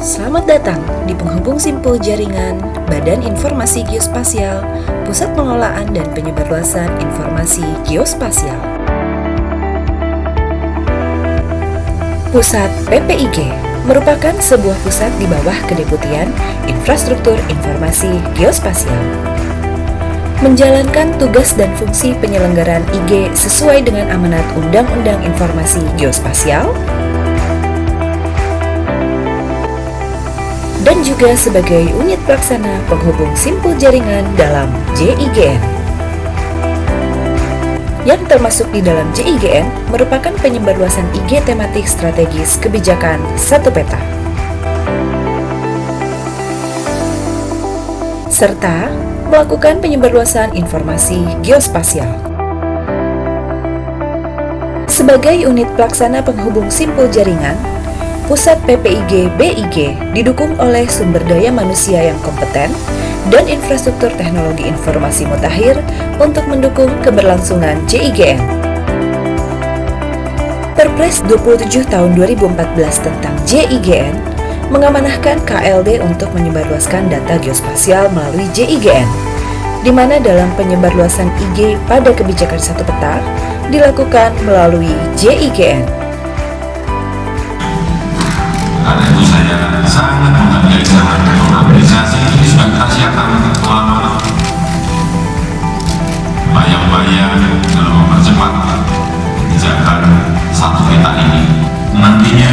Selamat datang di penghubung simpul jaringan Badan Informasi Geospasial, Pusat Pengelolaan dan Penyebarluasan Informasi Geospasial. Pusat PPIG merupakan sebuah pusat di bawah Kedeputian Infrastruktur Informasi Geospasial. Menjalankan tugas dan fungsi penyelenggaraan IG sesuai dengan amanat Undang-Undang Informasi Geospasial, dan juga sebagai unit pelaksana penghubung simpul jaringan dalam JIGN. Yang termasuk di dalam JIGN merupakan penyebarluasan IG tematik strategis kebijakan satu peta, serta melakukan penyebarluasan informasi geospasial. Sebagai unit pelaksana penghubung simpul jaringan, Pusat PPIG BIG didukung oleh sumber daya manusia yang kompeten dan infrastruktur teknologi informasi mutakhir untuk mendukung keberlangsungan JIGN. Perpres 27 tahun 2014 tentang JIGN mengamanahkan KLD untuk menyebarluaskan data geospasial melalui JIGN, di mana dalam penyebarluasan IG pada kebijakan satu peta dilakukan melalui JIGN. Karena itu saya sangat menghargai, sangat mengapresiasi ini sudah kita siapkan lama. Bayang-bayang dalam mempercepat kebijakan satu peta ini, nantinya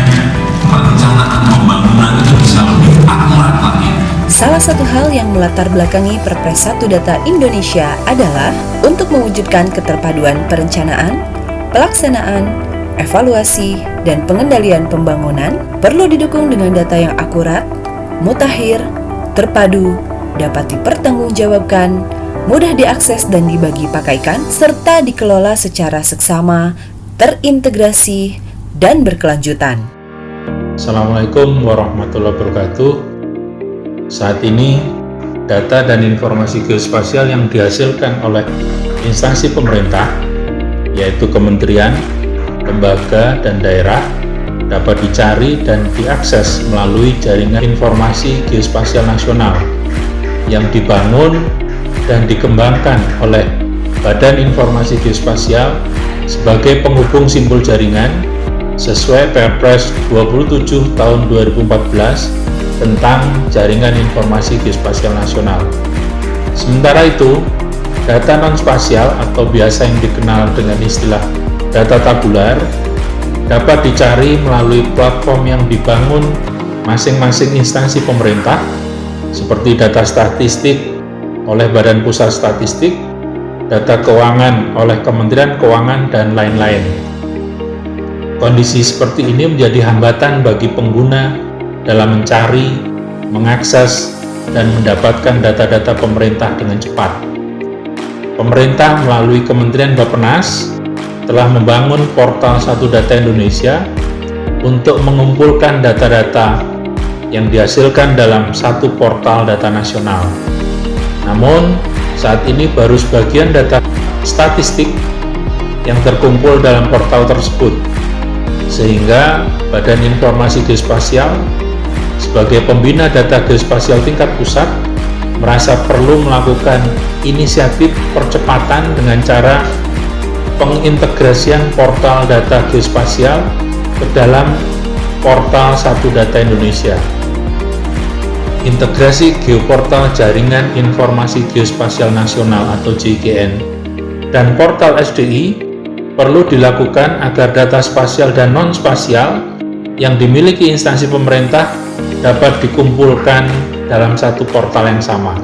perencanaan pembangunan itu bisa lebih akurat lagi. Salah satu hal yang melatar belakangi Perpres 1 Data Indonesia adalah untuk mewujudkan keterpaduan perencanaan, pelaksanaan, evaluasi, dan pengendalian pembangunan perlu didukung dengan data yang akurat, mutakhir, terpadu, dapat dipertanggungjawabkan, mudah diakses dan dibagi pakaikan, serta dikelola secara seksama, terintegrasi, dan berkelanjutan. Assalamualaikum warahmatullahi wabarakatuh. Saat ini, data dan informasi geospasial yang dihasilkan oleh instansi pemerintah, yaitu kementerian, lembaga, dan daerah dapat dicari dan diakses melalui jaringan informasi geospasial nasional yang dibangun dan dikembangkan oleh Badan Informasi Geospasial sebagai penghubung simpul jaringan sesuai Perpres 27 tahun 2014 tentang Jaringan Informasi Geospasial Nasional. Sementara itu, data non-spasial atau biasa yang dikenal dengan istilah data tabular dapat dicari melalui platform yang dibangun masing-masing instansi pemerintah seperti data statistik oleh Badan Pusat Statistik, data keuangan oleh Kementerian Keuangan, dan lain-lain. Kondisi seperti ini menjadi hambatan bagi pengguna dalam mencari, mengakses, dan mendapatkan data-data pemerintah dengan cepat. Pemerintah melalui Kementerian Bappenas telah membangun portal Satu Data Indonesia untuk mengumpulkan data-data yang dihasilkan dalam satu portal data nasional. Namun, saat ini baru sebagian data statistik yang terkumpul dalam portal tersebut, sehingga Badan Informasi Geospasial sebagai pembina data geospasial tingkat pusat merasa perlu melakukan inisiatif percepatan dengan cara pengintegrasian portal data geospasial ke dalam portal Satu Data Indonesia. Integrasi geoportal Jaringan Informasi Geospasial Nasional atau JIGN dan portal SDI perlu dilakukan agar data spasial dan non-spasial yang dimiliki instansi pemerintah dapat dikumpulkan dalam satu portal yang sama.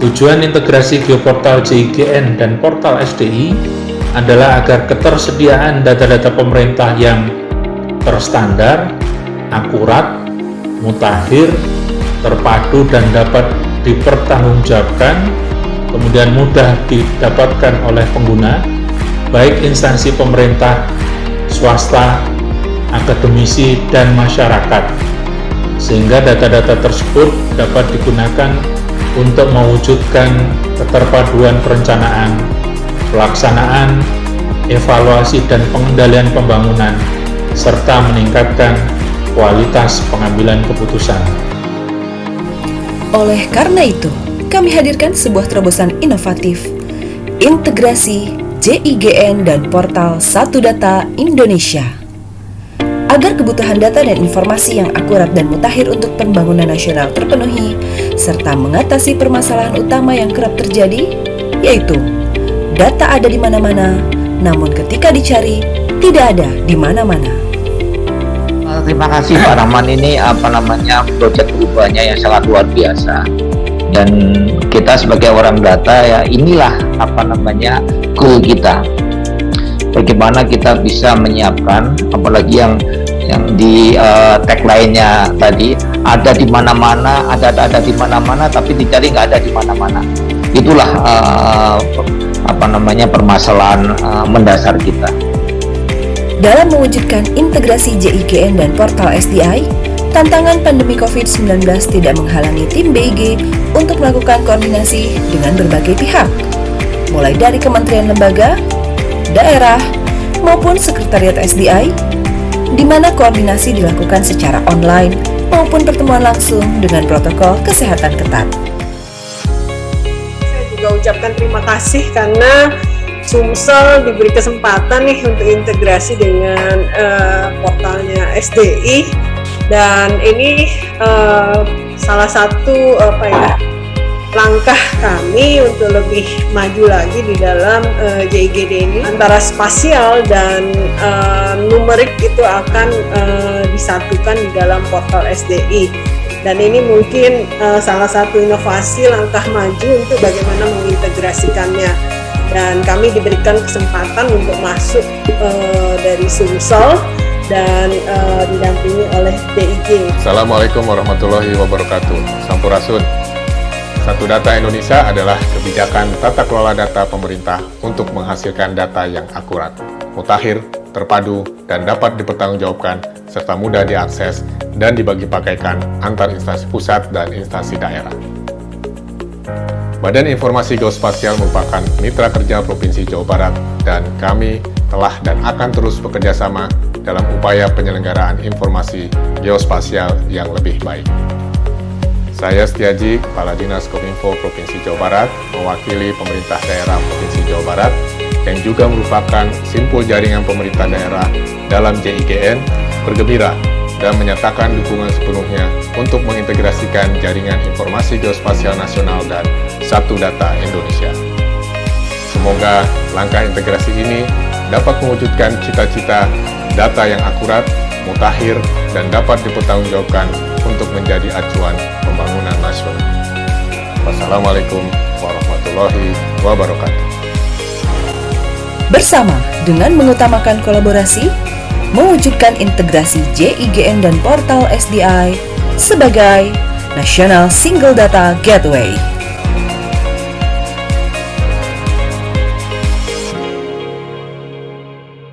Tujuan integrasi geoportal JIGN dan portal SDI adalah agar ketersediaan data-data pemerintah yang terstandar, akurat, mutakhir, terpadu, dan dapat dipertanggungjawabkan, kemudian mudah didapatkan oleh pengguna, baik instansi pemerintah, swasta, akademisi, dan masyarakat, sehingga data-data tersebut dapat digunakan untuk mewujudkan keterpaduan perencanaan, pelaksanaan, evaluasi, dan pengendalian pembangunan, serta meningkatkan kualitas pengambilan keputusan. Oleh karena itu, kami hadirkan sebuah terobosan inovatif, integrasi JIGN dan portal Satu Data Indonesia. Agar kebutuhan data dan informasi yang akurat dan mutakhir untuk pembangunan nasional terpenuhi, serta mengatasi permasalahan utama yang kerap terjadi, yaitu data ada di mana-mana, namun ketika dicari, tidak ada di mana-mana. Terima kasih Pak Rahman, ini proyek perubahannya yang sangat luar biasa. Dan kita sebagai orang data ya inilah goal kita. Bagaimana kita bisa menyiapkan, apalagi yang di tagline-nya tadi, ada di mana-mana, ada di mana-mana, tapi dicari nggak ada di mana-mana. Itulah permasalahan mendasar kita. Dalam mewujudkan integrasi JIGN dan portal SDI, tantangan pandemi COVID-19 tidak menghalangi tim BIG untuk melakukan koordinasi dengan berbagai pihak, mulai dari kementerian lembaga, daerah, maupun sekretariat SDI, di mana koordinasi dilakukan secara online maupun pertemuan langsung dengan protokol kesehatan ketat. Saya juga ucapkan terima kasih karena Sumsel diberi kesempatan nih untuk integrasi dengan portalnya SDI, dan ini salah satu langkah kami untuk lebih maju lagi di dalam JIGD ini. Antara spasial dan numerik itu akan disatukan di dalam portal SDI, dan ini mungkin salah satu inovasi langkah maju untuk bagaimana mengintegrasikannya. Dan kami diberikan kesempatan untuk masuk dari Sumsel dan didampingi oleh DIG. Assalamualaikum warahmatullahi wabarakatuh. Sampurasun. Satu Data Indonesia adalah kebijakan tata kelola data pemerintah untuk menghasilkan data yang akurat, mutakhir, terpadu, dan dapat dipertanggungjawabkan serta mudah diakses dan dibagi pakaikan antar instansi pusat dan instansi daerah. Badan Informasi Geospasial merupakan mitra kerja Provinsi Jawa Barat, dan kami telah dan akan terus bekerja sama dalam upaya penyelenggaraan informasi geospasial yang lebih baik. Saya Setiaji, Kepala Dinas Kominfo Provinsi Jawa Barat, mewakili pemerintah daerah Provinsi Jawa Barat, yang juga merupakan simpul jaringan pemerintah daerah dalam JIGN, bergembira dan menyatakan dukungan sepenuhnya untuk mengintegrasikan jaringan informasi geospasial nasional dan Satu Data Indonesia. Semoga langkah integrasi ini dapat mewujudkan cita-cita data yang akurat, mutakhir, dan dapat dipertanggungjawabkan untuk menjadi acuan pembangunan nasional. Wassalamualaikum warahmatullahi wabarakatuh. Bersama dengan mengutamakan kolaborasi, mewujudkan integrasi JIGN dan portal SDI sebagai National Single Data Gateway.